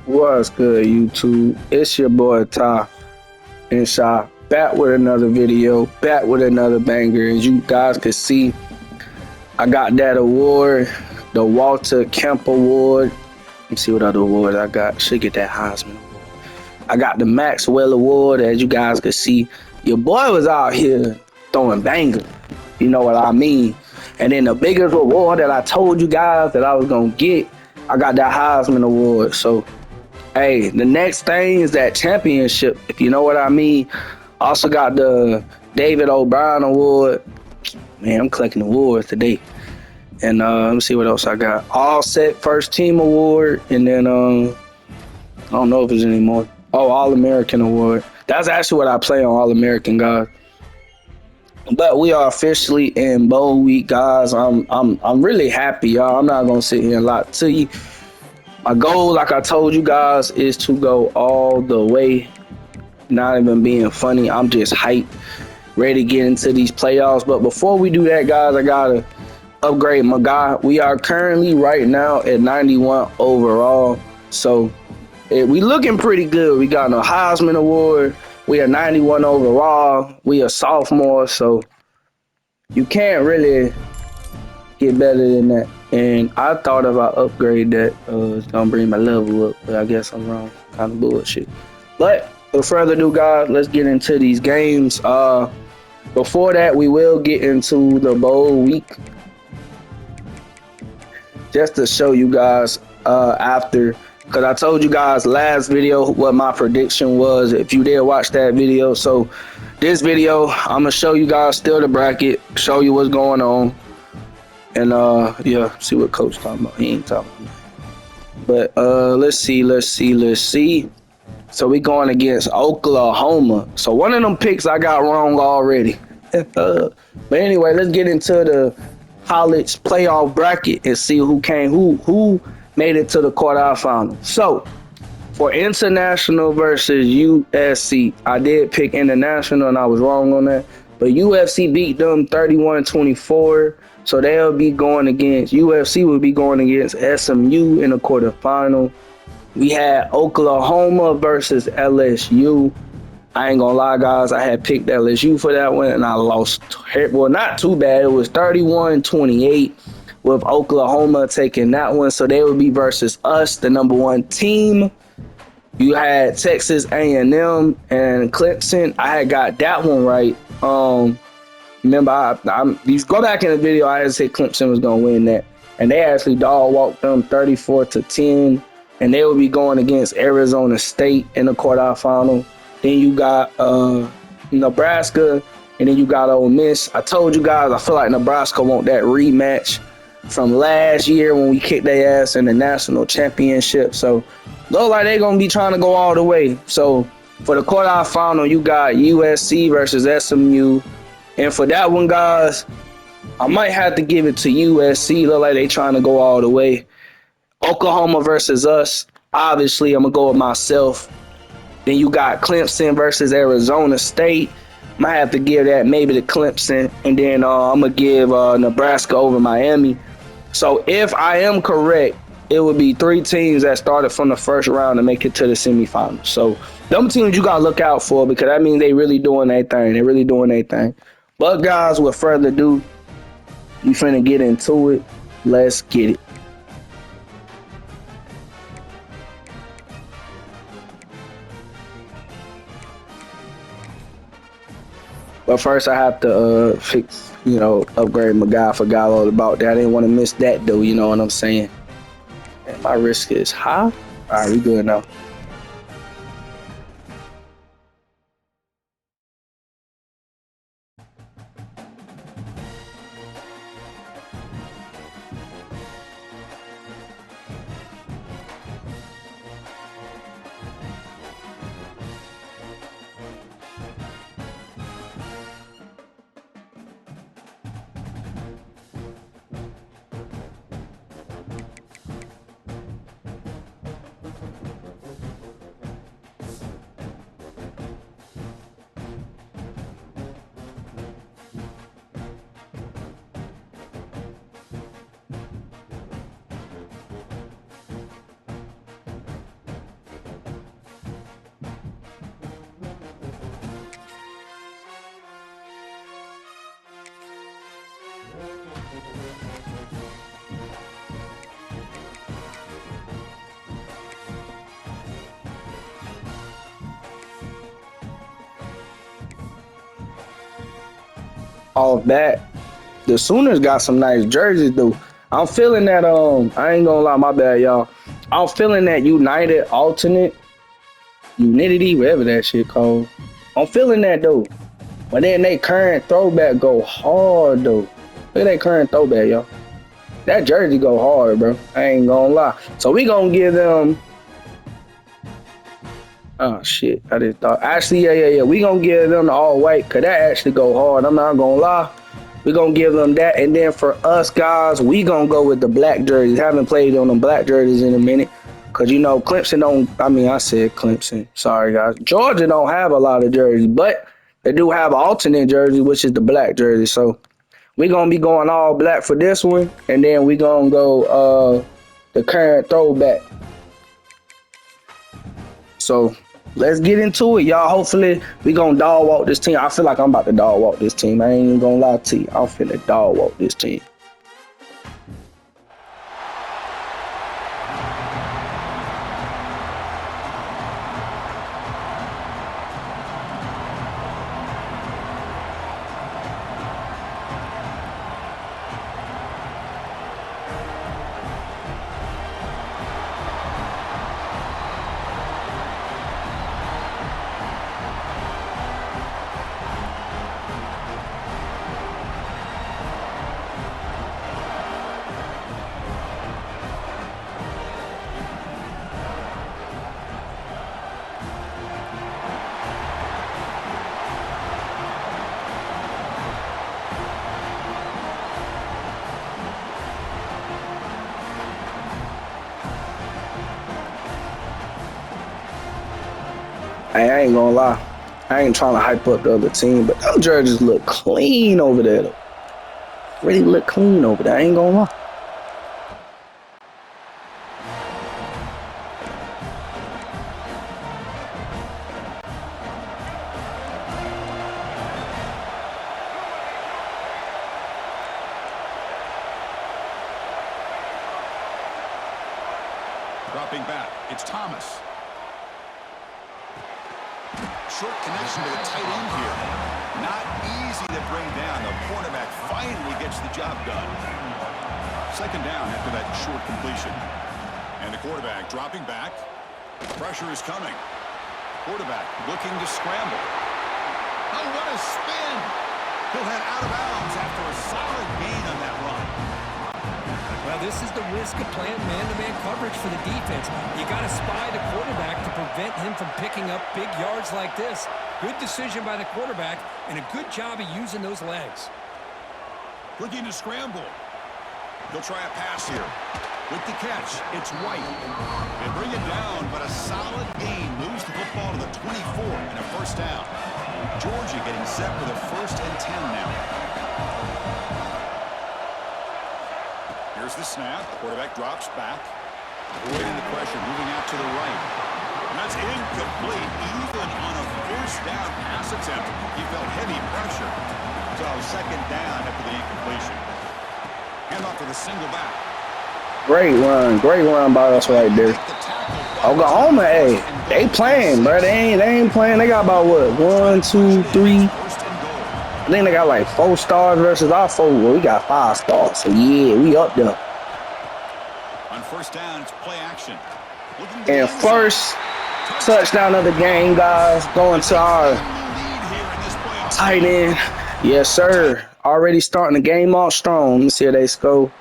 What's good, YouTube? It's your boy Ty and Shy, back with another video, back with another banger. As you guys can see, I got that award, the Walter Kemp Award. Let me see what other awards I got. Should get that Heisman Award. I got the Maxwell Award. As you guys can see, your boy was out here throwing bangers. You know what I mean? And then the biggest award that I told you guys that I was gonna get, I got that Heisman Award. So hey, the next thing is that championship, if you know what I mean. Also got the David O'Brien Award. Man, I'm collecting awards today. And let me see what else I got. All Set First Team Award. And then I don't know if there's any more. Oh, All American Award. That's actually what I play on All American, guys. But we are officially in bowl week, guys. I'm really happy, y'all. I'm not gonna sit here and lie to you. My goal, like I told you guys, is to go all the way. Not even being funny, I'm just hyped, ready to get into these playoffs. But before we do that, guys, I gotta upgrade my guy. We are currently right now at 91 overall, so we looking pretty good. We got a Heisman Award. We are 91 overall. We are sophomore, so you can't really get better than that. And I thought if I upgrade that, it's gonna bring my level up, but I guess I'm wrong. Kind of bullshit. But without further ado, guys, let's get into these games. Before that, we will get into the bowl week, just to show you guys after, because I told you guys last video what my prediction was. If you did watch that video, so this video I'm gonna show you guys still the bracket, show you what's going on. And yeah, see what coach talking about. He ain't talking about. But let's see. So we going against Oklahoma. So one of them picks I got wrong already. But anyway, let's get into the college playoff bracket and see who made it to the quarterfinals. So for international versus USC, I did pick international and I was wrong on that. But UFC beat them 31-24. So they'll be going against, UFC will be going against SMU in the quarterfinal. We had Oklahoma versus LSU. I ain't gonna lie, guys, I had picked LSU for that one and I lost. Well, not too bad. It was 31-28 with Oklahoma taking that one. So they would be versus us, the number 1 team. You had Texas A&M and Clemson. I had got that one right. Remember, you go back in the video, I had said Clemson was going to win that. And they actually dog walked them 34-10. And they will be going against Arizona State in the quarterfinal. Then you got Nebraska. And then you got Ole Miss. I told you guys, I feel like Nebraska want that rematch from last year when we kicked their ass in the national championship. So, look like they're going to be trying to go all the way. So, for the quarterfinal, you got USC versus SMU. And for that one, guys, I might have to give it to USC. Look like they trying to go all the way. Oklahoma versus us. Obviously, I'm going to go with myself. Then you got Clemson versus Arizona State. Might have to give that maybe to Clemson. And then I'm going to give Nebraska over Miami. So if I am correct, it would be 3 teams that started from the first round to make it to the semifinals. So them teams you got to look out for, because that means they really doing their thing. They're really doing their thing. But guys, with further ado, we finna get into it. Let's get it. But first I have to fix, upgrade my guy. I forgot all about that. I didn't want to miss that though, you know what I'm saying? And my risk is high. All right, we good now. Off that, the Sooners got some nice jerseys though. I'm feeling that I ain't gonna lie, my bad y'all. I'm feeling that United alternate Unity, whatever that shit called. I'm feeling that though. But then they current throwback go hard though. Look at that current throwback, y'all. That jersey go hard, bro. I ain't gonna lie. So we gonna give them. Oh shit, I just thought. Actually, yeah. We gonna give them the all white, cause that actually go hard. I'm not gonna lie. We gonna give them that, and then for us guys, we gonna go with the black jerseys. Haven't played on them black jerseys in a minute, cause you know Clemson don't. I mean, I said Clemson. Sorry guys. Georgia don't have a lot of jerseys, but they do have an alternate jersey, which is the black jersey. So we gonna be going all black for this one, and then we gonna go the current throwback. So let's get into it, y'all. Hopefully, we gonna dog walk this team. I feel like I'm about to dog walk this team. I ain't even gonna lie to you. I'm finna dog walk this team. Hey, I ain't gonna lie. I ain't trying to hype up the other team, but those jerseys look clean over there, though. Really look clean over there. I ain't gonna lie. Dropping back, it's Thomas. Short connection to the tight end here. Not easy to bring down. The quarterback finally gets the job done. Second down after that short completion. And the quarterback dropping back. Pressure is coming. Quarterback looking to scramble. Oh, what a spin! He'll head out of bounds after a solid gain on that run. Well, this is the risk of playing man-to-man coverage for the defense. You got to spy the quarterback to prevent him from picking up big yards like this. Good decision by the quarterback, and a good job of using those legs. Looking to scramble. He'll try a pass here. With the catch, it's White. They bring it down, but a solid gain moves the football to the 24 and a first down. Georgia getting set for the 1st and 10 now. Here's the snap. Quarterback drops back. Avoiding the pressure, moving out to the right. And that's incomplete. Even on a first down pass attempt, he felt heavy pressure. So second down after the incompletion. Handoff to the single back. Great run by us right there. Oklahoma, hey, they playing, bro. They ain't playing. They got about what? 1, 2, 3. I think they got like 4 stars versus our 4. Well, we got 5 stars. So yeah, we up there. On first down, it's play action. And first touchdown of the game, guys, going to our tight end. Yes, sir. Already starting the game off strong. Let's see if they score.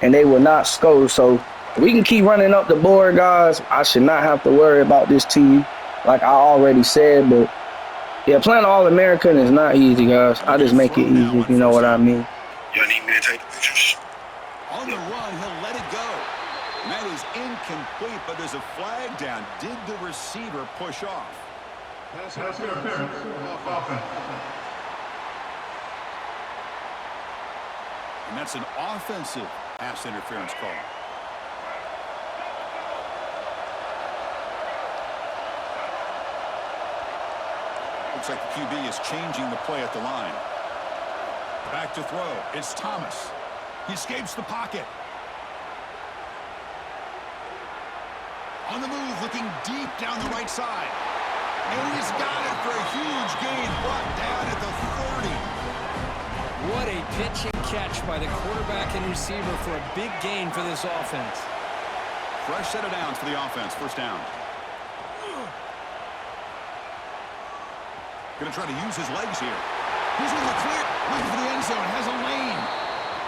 And they will not score. So we can keep running up the board, guys. I should not have to worry about this team, like I already said. But yeah, playing All-American is not easy, guys. I just make it easy, if you know what I mean. Y'all need me to take pictures? On the run, he'll let it go. And that is incomplete, but there's a flag down. Did the receiver push off? That's interference. Offense. And that's an offensive pass interference call. Looks like the QB is changing the play at the line. Back to throw. It's Thomas. He escapes the pocket. On the move, looking deep down the right side. And he's got it for a huge gain, brought down at the 30. What a pitch and catch by the quarterback and receiver for a big gain for this offense. Fresh set of downs for the offense. First down. Going to try to use his legs here. He's in the clear. Looking for the end zone. Has a lane.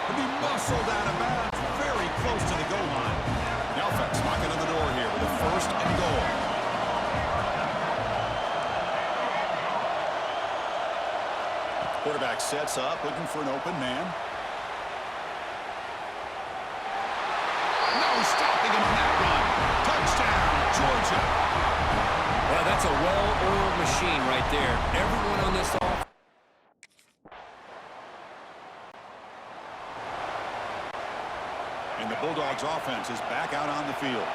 He'll be muscled out of bounds. Very close to the goal line. The offense knocking on the door here with a first and goal. Quarterback sets up, looking for an open man. No stopping him on that run. Touchdown, Georgia. Well, that's a well-oiled machine right there. Everyone on this offense. And the Bulldogs offense is back out on the field.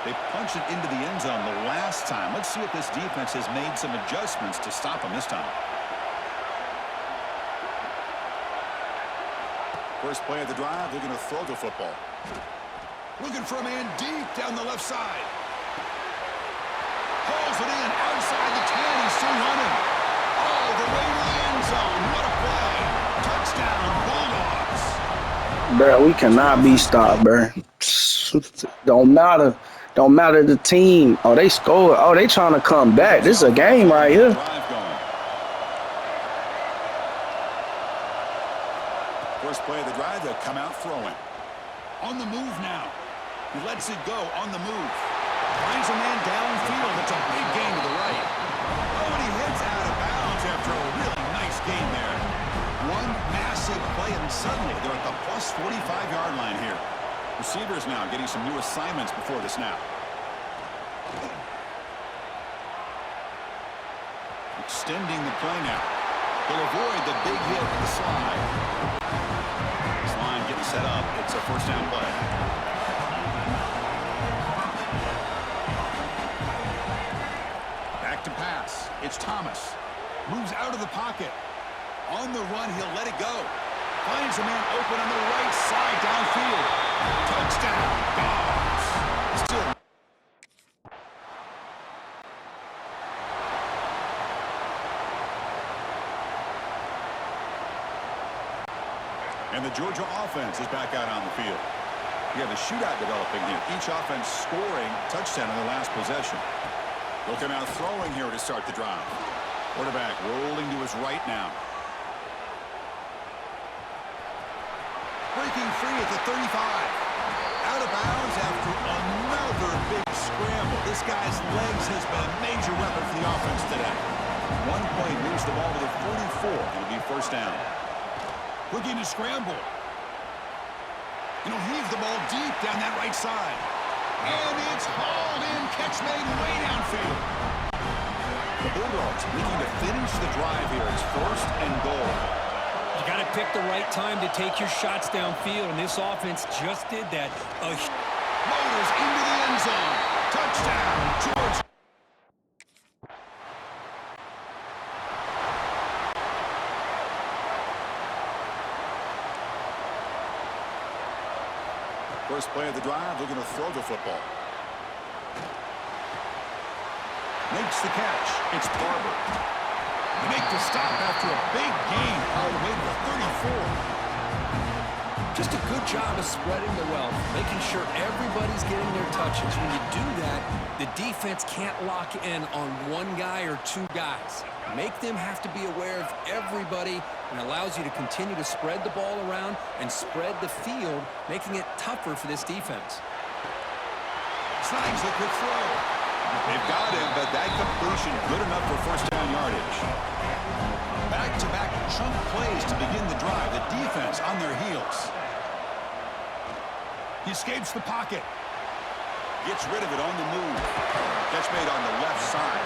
They punched it into the end zone the last time. Let's see if this defense has made some adjustments to stop them this time. First play of the drive, they're going to throw the football. Looking for a man deep down the left side. Hauls it in outside the 10. He's still running. All the way to the end zone. What a play. Touchdown, Bulldogs. Bro, we cannot be stopped, bro. Don't matter. Don't matter the team. Oh, they scored. Oh, they trying to come back. This is a game right here. Drive going. First play of the drive, they'll come out throwing. On the move now. He lets it go on the move. Finds a man downfield. It's a big gain to the right. Oh, and he heads out of bounds after a really nice gain there. One massive play, and suddenly they're at the plus 45-yard line here. Receivers now getting some new assignments before the snap. Extending the play now. He'll avoid the big hit with the slide. This line getting set up. It's a first down play. Back to pass. It's Thomas. Moves out of the pocket. On the run, he'll let it go. Finds a man open on the right side downfield. Touchdown, Dogs. Still. And the Georgia offense is back out on the field. We have a shootout developing here. Each offense scoring touchdown in the last possession. They'll come out throwing here to start the drive. Quarterback rolling to his right now. Breaking free at the 35. Out of bounds after another big scramble. This guy's legs has been a major weapon for the offense today. One play moves the ball to the 44. It'll be first down. Looking to scramble. And he'll heave the ball deep down that right side. And it's hauled in. Catch made way downfield. The Bulldogs looking to finish the drive here. It's first and goal. You got to pick the right time to take your shots downfield, and this offense just did that. Motors into the end zone. Touchdown, Georgia. First play of the drive, they're going to throw the football. Makes the catch. It's Barber. They make the stop after a big gain all the way to the 34. Just a good job of spreading the wealth, making sure everybody's getting their touches. When you do that, the defense can't lock in on one guy or two guys. Make them have to be aware of everybody, and allows you to continue to spread the ball around and spread the field, making it tougher for this defense. Snags a quick throw. They've got him, but that completion good enough for first down yardage. Back-to-back chunk plays to begin the drive. The defense on their heels. He escapes the pocket. Gets rid of it on the move. Catch made on the left side.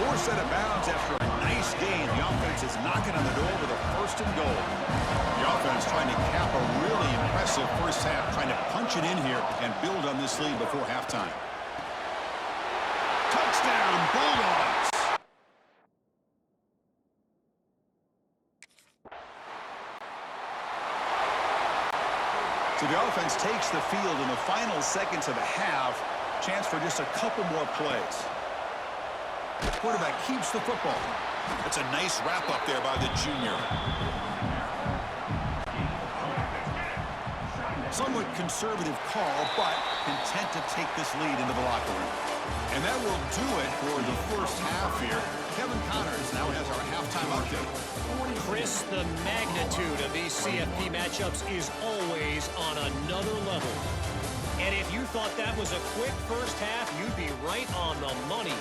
Four set of bounds after a nice gain. The offense is knocking on the door with a first and goal. The offense trying to cap a really impressive first half, trying to punch it in here and build on this lead before halftime. Touchdown, Bulldogs! So the offense takes the field in the final seconds of the half. Chance for just a couple more plays. Quarterback keeps the football. That's a nice wrap up there by the junior. Somewhat conservative call, but content to take this lead into the locker room. And that will do it for the first half here. Kevin Connors now has our halftime update. Chris, the magnitude of these CFP matchups is always on another level. And if you thought that was a quick first half, you'd be right on the money.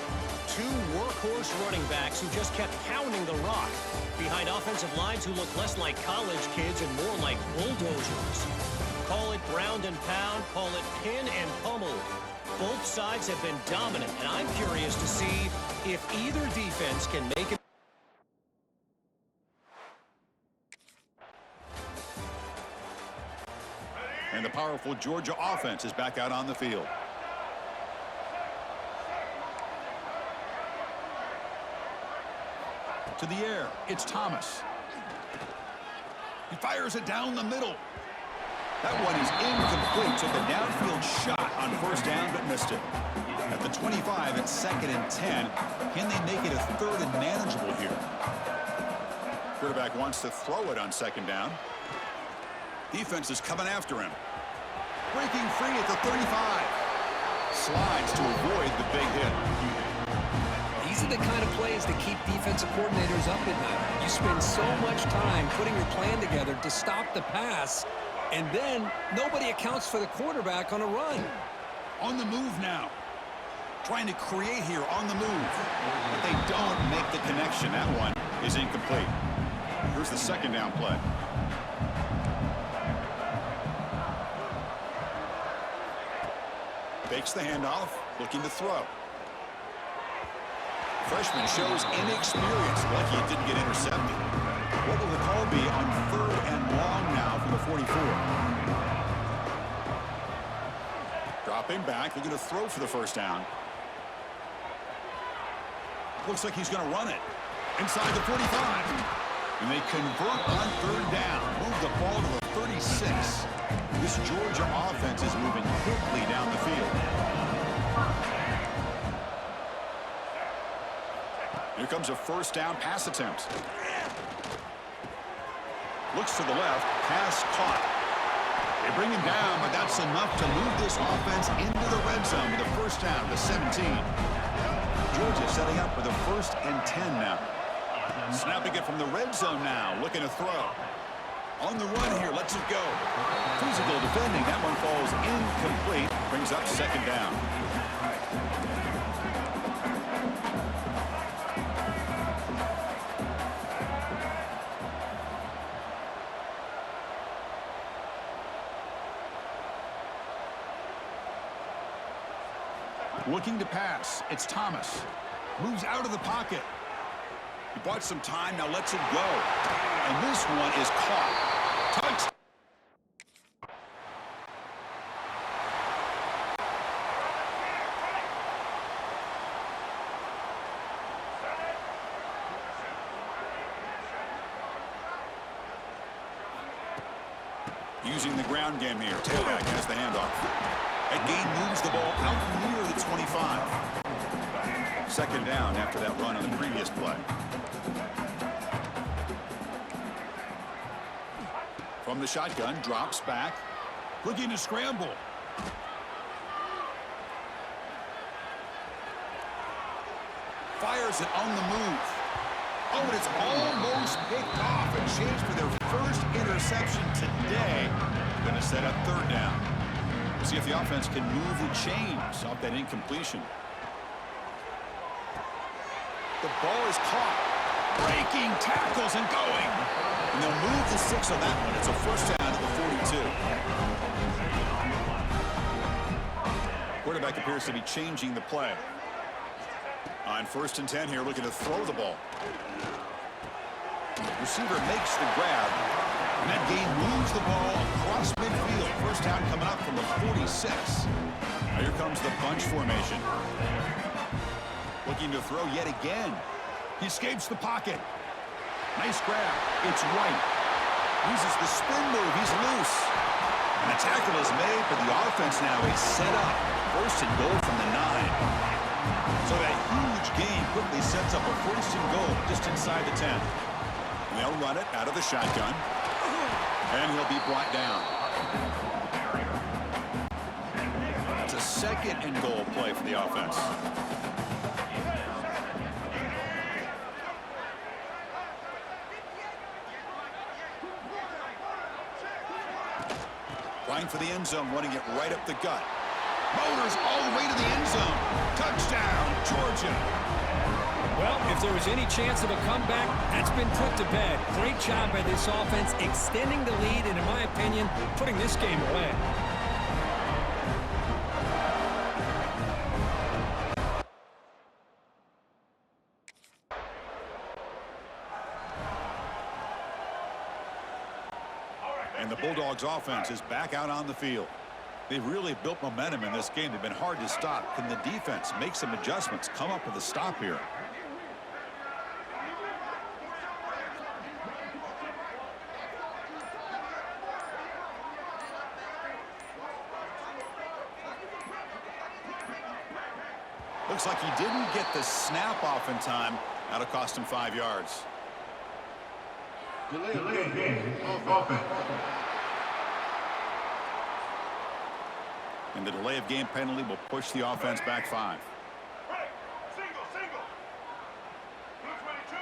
Two workhorse running backs who just kept pounding the rock behind offensive lines who look less like college kids and more like bulldozers. Call it ground and pound, call it pin and pummel. Both sides have been dominant, and I'm curious to see if either defense can make it. And the powerful Georgia offense is back out on the field. To the air, it's Thomas. He fires it down the middle. That one is incomplete. Took a downfield shot on first down, but missed it. At the 25, it's 2nd and 10. Can they make it a 3rd and manageable here? Quarterback wants to throw it on 2nd down. Defense is coming after him. Breaking free at the 35. Slides to avoid the big hit. These are the kind of plays that keep defensive coordinators up at night. You spend so much time putting your plan together to stop the pass, and then nobody accounts for the quarterback on a run. On the move now. Trying to create here on the move. But they don't make the connection. That one is incomplete. Here's the 2nd down play. Fakes the handoff, looking to throw. Freshman shows inexperience, lucky it didn't get intercepted. What will the call be on 3rd and long now for the 44? Dropping back, looking to throw for the first down. Looks like he's going to run it. Inside the 45. And they convert on 3rd down. Move the ball to the 36. This Georgia offense is moving quickly down the field. Here comes a first down pass attempt. Looks to the left, pass caught. They bring him down, but that's enough to move this offense into the red zone with a first down to 17. Georgia setting up for the 1st and 10 now. Snapping it from the red zone now, looking to throw. On the run here, lets it go. Physical defending, that one falls incomplete. Brings up 2nd down. Looking to pass, it's Thomas. Moves out of the pocket. He bought some time, now lets it go. And this one is caught. Touch. Using the ground game here. Tailback has the handoff. That gain moves the ball out near the 25. 2nd down after that run on the previous play. From the shotgun, drops back. Looking to scramble. Fires it on the move. Oh, and it's almost picked off. A chance for their first interception today. Going to set up 3rd down. See if the offense can move the chains off that incompletion. The ball is caught. Breaking tackles and going. And they'll move the 6 on that one. It's a first down at the 42. Quarterback appears to be changing the play. On 1st and 10 here, looking to throw the ball. Receiver makes the grab. And that gain moves the ball across midfield. First down coming up from the 46. Now here comes the bunch formation. Looking to throw yet again. He escapes the pocket. Nice grab. It's White. Uses the spin move. He's loose. And a tackle is made, but the offense now is set up. First and goal from the 9. So that huge gain quickly sets up a first and goal just inside the 10. And they'll run it out of the shotgun. And he'll be brought down. That's a second and goal play for the offense. Flying for the end zone, running it right up the gut. Motors all the way to the end zone. Touchdown, Georgia. Well, if there was any chance of a comeback, that's been put to bed. Great job by this offense extending the lead and, in my opinion, putting this game away. And the Bulldogs offense is back out on the field. They've really built momentum in this game. They've been hard to stop. Can the defense make some adjustments, come up with a stop here? Looks like he didn't get the snap off in time. That'll cost him 5 yards. Delay game of offense. And the delay of game penalty will push the offense back 5. Single. 222.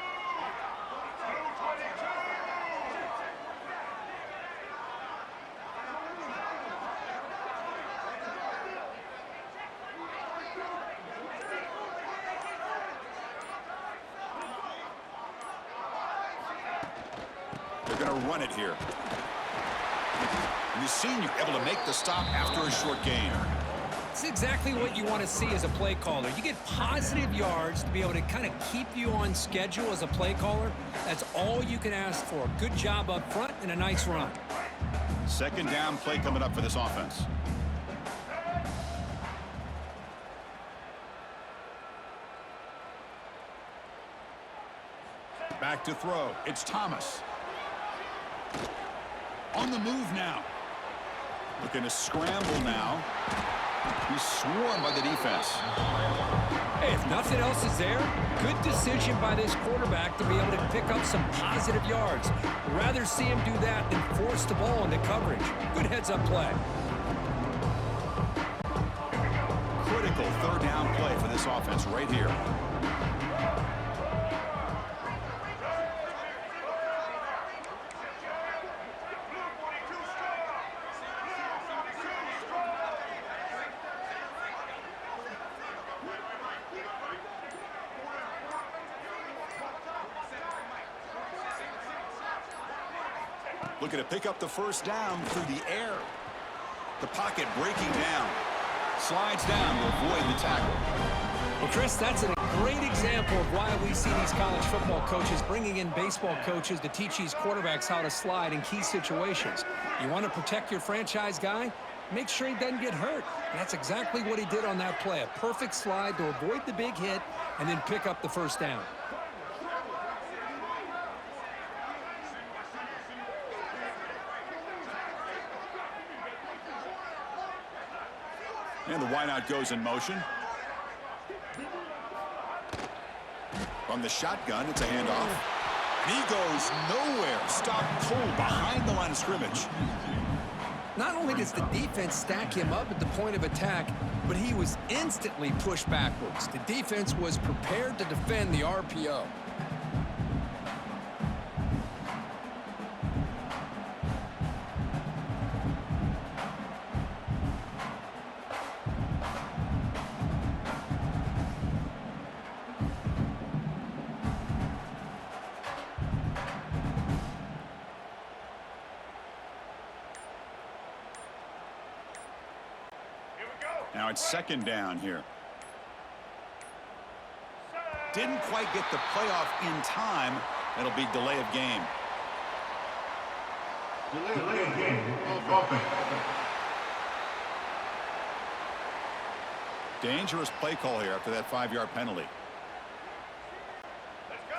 They're going to run it here. And the senior able to make the stop after a short gain. It's exactly what you want to see as a play caller. You get positive yards to be able to kind of keep you on schedule as a play caller. That's all you can ask for. Good job up front and a nice run. Second down play coming up for this offense. Back to throw. It's Thomas. On the move now. Looking to scramble now. He's swarmed by the defense. Hey, if nothing else is there, good decision by this quarterback to be able to pick up some positive yards. Rather see him do that than force the ball into coverage. Good heads-up play. Critical third down play for this offense right here. Looking to pick up the first down through the air. The pocket breaking down. Slides down to avoid the tackle. Well, Chris, that's a great example of why we see these college football coaches bringing in baseball coaches to teach these quarterbacks how to slide in key situations. You want to protect your franchise guy? Make sure he doesn't get hurt. And that's exactly what he did on that play. A perfect slide to avoid the big hit and then pick up the first down. And the wideout goes in motion. From the shotgun, it's a handoff. And he goes nowhere. Stopped cold behind the line of scrimmage. Not only does the defense stack him up at the point of attack, but he was instantly pushed backwards. The defense was prepared to defend the RPO. Now it's second down here. Didn't quite get the playoff in time. It'll be delay of game. Delay game of offense. Dangerous play call here after that 5-yard penalty.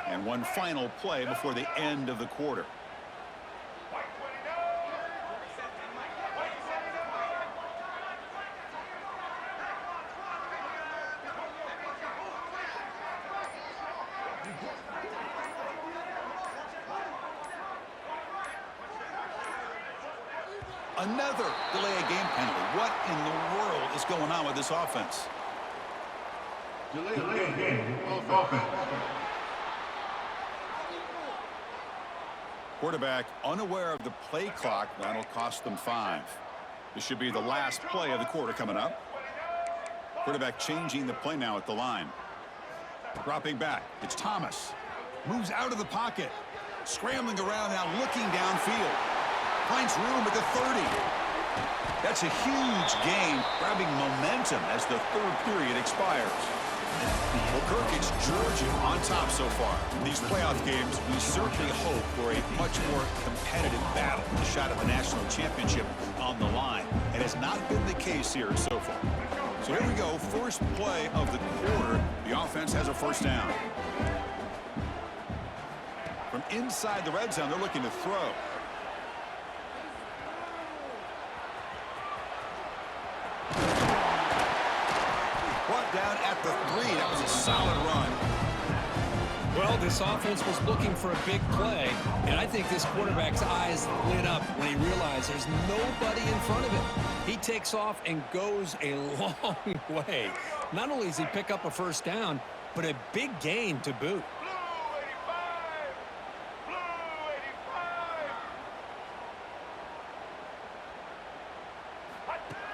And one final play before the end of the quarter. Another delay of game penalty. What in the world is going on with this offense? Delay of game. Offense. Quarterback unaware of the play clock. That'll cost them 5. This should be the last play of the quarter coming up. Quarterback changing the play now at the line. Dropping back. It's Thomas. Moves out of the pocket. Scrambling around now, looking downfield. Finds room at the 30. That's a huge gain, grabbing momentum as the third period expires. Well, Kirk, it's Georgia on top so far. In these playoff games, we certainly hope for a much more competitive battle. A shot at the national championship on the line. It has not been the case here so far. So here we go, first play of the quarter. The offense has a first down. From inside the red zone, they're looking to throw. Brought down at the 3. That was a solid run. Well, this offense was looking for a big play, and I think this quarterback's eyes lit up when he realized there's nobody in front of him. He takes off and goes a long way. Not only does he pick up a first down, but a big gain to boot.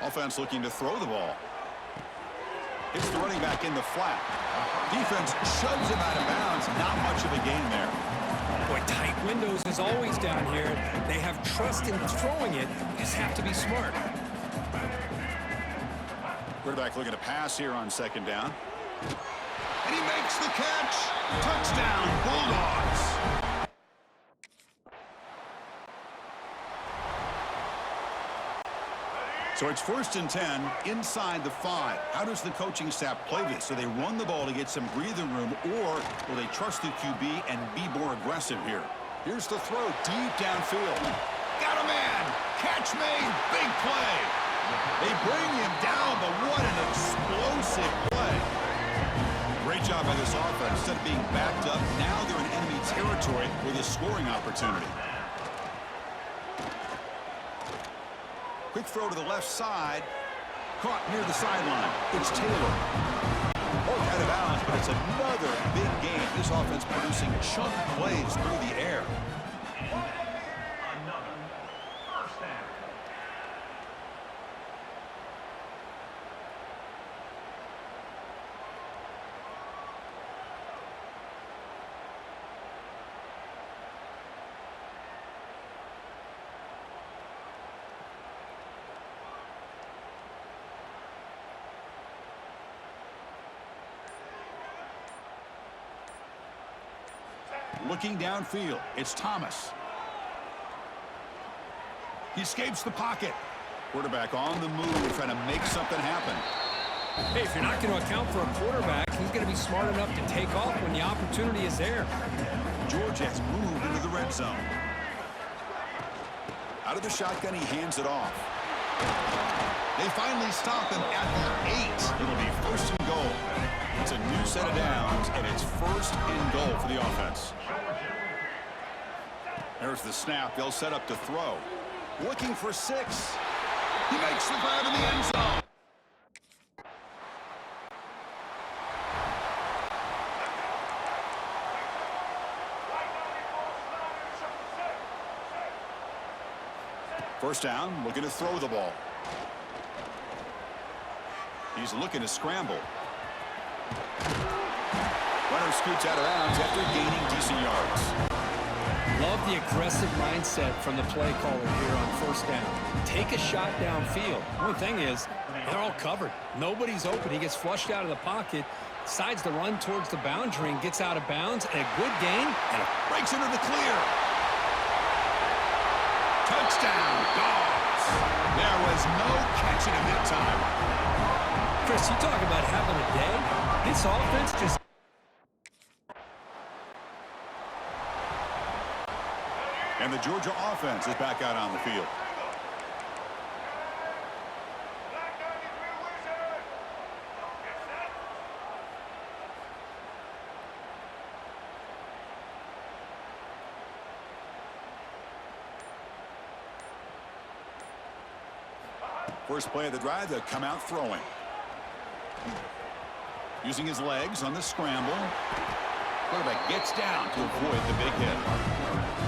Offense looking to throw the ball. Hits the running back in the flat. Defense shoves him out of bounds. Not much of a gain there. Boy, tight windows is always down here. They have trust in throwing it. You just have to be smart. Quarterback looking to pass here on second down. And he makes the catch. Touchdown, Bulldogs. So it's 1st and 10 inside the 5. How does the coaching staff play this? Do they run the ball to get some breathing room, or will they trust the QB and be more aggressive here? Here's the throw deep downfield. Got a man. Catch made. Big play. They bring him down, but what an explosive play. Great job by this offense. Instead of being backed up, now they're in enemy territory with a scoring opportunity. Quick throw to the left side. Caught near the sideline. It's Taylor. Out of bounds, but it's another big game. This offense producing chunk plays through the air. Looking downfield, it's Thomas. He escapes the pocket. Quarterback on the move, trying to make something happen. Hey, if you're not going to account for a quarterback, he's going to be smart enough to take off when the opportunity is there. Georgia has moved into the red zone. Out of the shotgun, he hands it off. They finally stop him at the 8. It'll be 1st and goal. It's a new set of downs, and it's 1st and goal for the offense. There's the snap. They'll set up to throw. Looking for 6. He makes the grab in the end zone. First down, looking to throw the ball. He's looking to scramble. Runner scoots out of bounds after gaining decent yards. Love the aggressive mindset from the play caller here on 1st down. Take a shot downfield. The only thing is, they're all covered. Nobody's open. He gets flushed out of the pocket, decides to run towards the boundary and gets out of bounds, and a good gain, and breaks into the clear. Touchdown, Dogs. There was no catching him that time. Chris, you talk about having a day. This offense just... And the Georgia offense is back out on the field. First play of the drive, they'll come out throwing. Using his legs on the scramble. Quarterback gets down to avoid the big hit.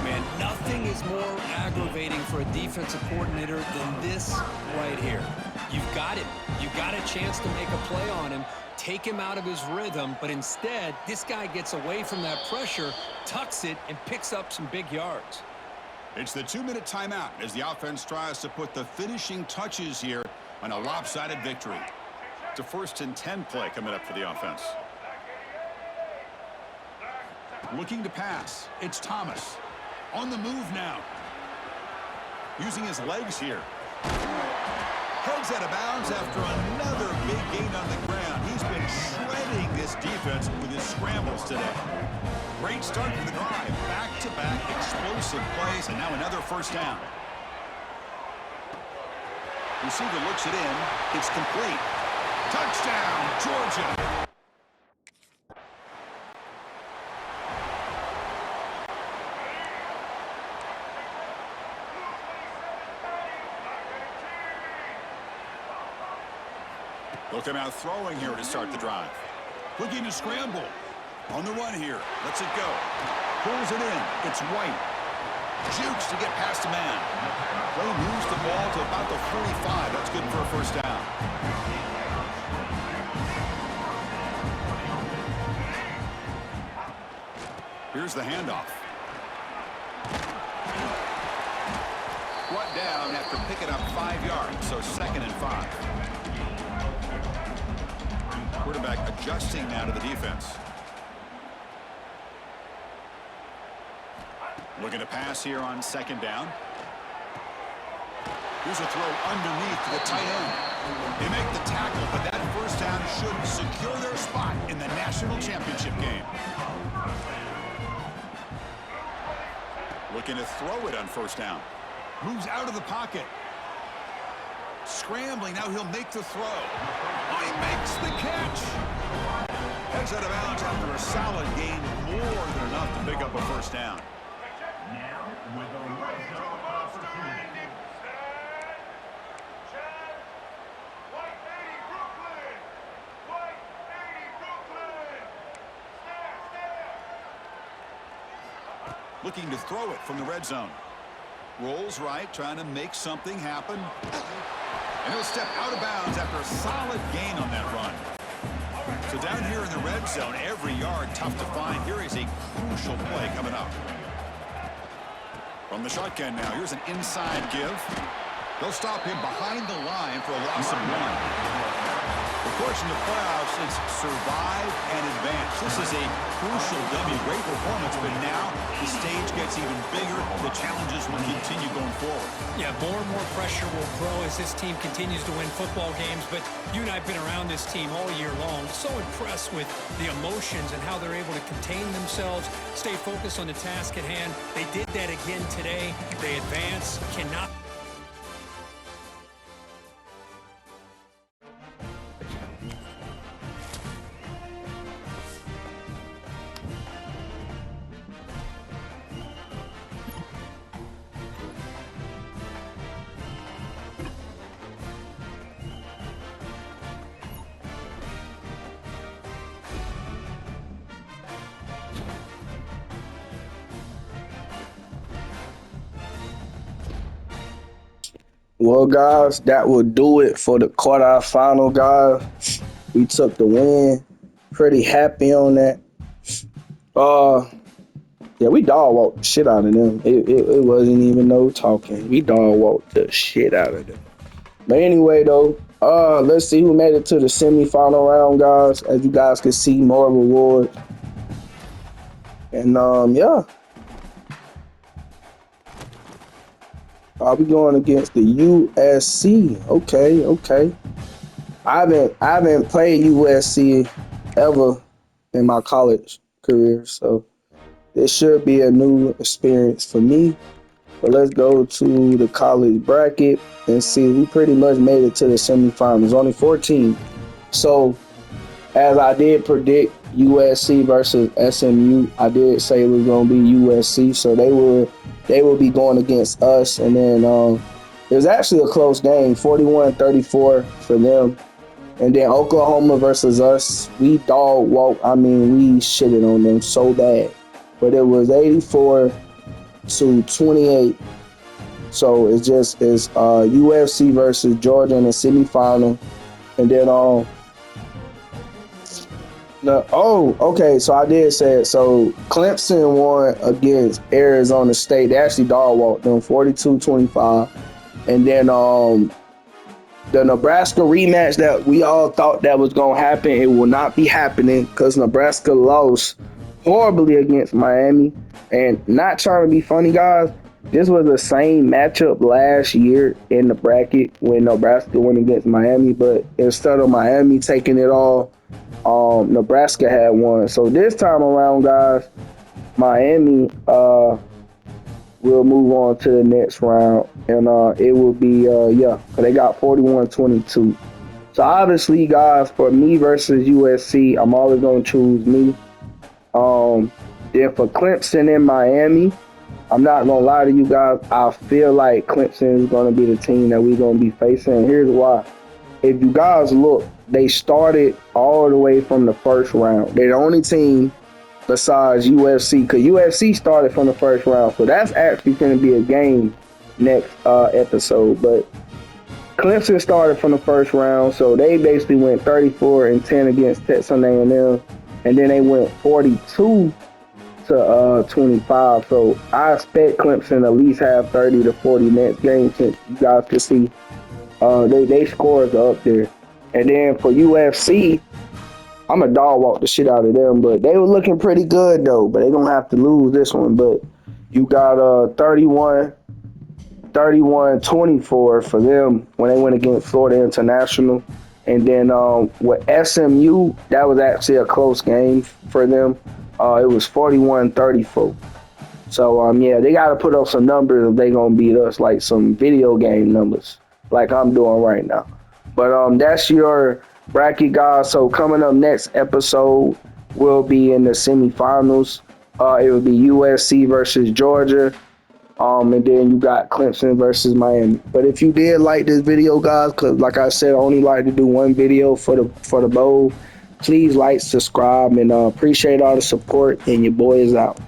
Man, nothing is more aggravating for a defensive coordinator than this right here. You've got him. You've got a chance to make a play on him, take him out of his rhythm, but instead, this guy gets away from that pressure, tucks it, and picks up some big yards. It's the 2-minute timeout as the offense tries to put the finishing touches here on a lopsided victory. It's a 1st and 10 play coming up for the offense. Looking to pass. It's Thomas. On the move now. Using his legs here. Heads out of bounds after another big gain on the ground. He's been shredding this defense with his scrambles today. Great start to the drive. Back-to-back explosive plays, and now another 1st down. Receiver looks it in. It's complete. Touchdown, Georgia. They'll come out throwing here to start the drive. Looking to scramble. On the run here. Lets it go. Pulls it in. It's White. Jukes to get past a man. Play moves the ball to about the 45. That's good for a 1st down. Here's the handoff. Brought down after picking up 5 yards, so 2nd and 5. Quarterback adjusting now to the defense. Looking to pass here on 2nd down. Here's a throw underneath to the tight end. They make the tackle, but that 1st down should secure their spot in the national championship game. Looking to throw it on 1st down. Moves out of the pocket. Scrambling, now he'll make the throw. Oh, he makes the catch. Heads out of bounds after a solid gain, more than enough to pick up a 1st down. Now with a red zone opportunity. Looking to throw it from the red zone. Rolls right, trying to make something happen. And he'll step out of bounds after a solid gain on that run. So down here in the red zone, every yard tough to find. Here is a crucial play coming up. From the shotgun now, here's an inside give. They'll stop him behind the line for a loss of 1. Of course, in the playoffs, it's survive and advance. This is a crucial W. Great performance, but now the stage gets even bigger. The challenges will continue going forward. Yeah, more and more pressure will grow as this team continues to win football games, but you and I have been around this team all year long. So impressed with the emotions and how they're able to contain themselves, stay focused on the task at hand. They did that again today. They advance, cannot... Well, guys, that will do it for the quarterfinal, guys. We took the win. Pretty happy on that. Yeah, we dog walked the shit out of them. It wasn't even no talking. We dog walked the shit out of them. But anyway, though, let's see who made it to the semifinal round, guys. As you guys can see, more rewards. And yeah. I'll be going against the USC. Okay. I haven't played USC ever in my college career, so this should be a new experience for me. But let's go to the college bracket and see. We pretty much made it to the semifinals. Only 14. So, as I did predict USC versus SMU, I did say it was going to be USC. So they will be going against us, and then It was actually a close game, 41-34 for them. And then Oklahoma versus us, we dog walked. I mean, we shitted on them so bad. But it was 84-28. So it's UFC versus Georgia in the semifinal. And then okay, so I did say it. So Clemson won against Arizona State. They actually dog walked them 42-25. And then the Nebraska rematch that we all thought that was gonna happen, it will not be happening because Nebraska lost horribly against Miami. And not trying to be funny, guys, this was the same matchup last year in the bracket when Nebraska went against Miami, but instead of Miami taking it all, Nebraska had won. So this time around, guys, Miami will move on to the next round, and it will be because they got 41-22. So obviously, guys, for me versus USC, I'm always gonna choose me. Then for Clemson and Miami, I'm not gonna lie to you guys, I feel like Clemson is gonna be the team that we're gonna be facing. And here's why. If you guys look, they started all the way from the first round. They're the only team besides UFC, because UFC started from the first round. So that's actually going to be a game next episode. But Clemson started from the first round, so they basically went 34-10 against Texas A&M, and then they went 42-25. So I expect Clemson at least have 30 to 40 next game, since you guys can see they scores are up there. And then for UFC, I'm a dog walk the shit out of them, but they were looking pretty good though. But they're gonna have to lose this one. But you got 31-24 for them when they went against Florida International. And then with SMU, that was actually a close game for them. It was 41-34. So yeah, they gotta put up some numbers if they gonna beat us, like some video game numbers, like I'm doing right now. But that's your bracket, guys. So coming up next episode will be in the semifinals. It will be USC versus Georgia. And then you got Clemson versus Miami. But if you did like this video, guys, because like I said, I only like to do one video for the bowl. Please like, subscribe, and appreciate all the support. And your boy is out.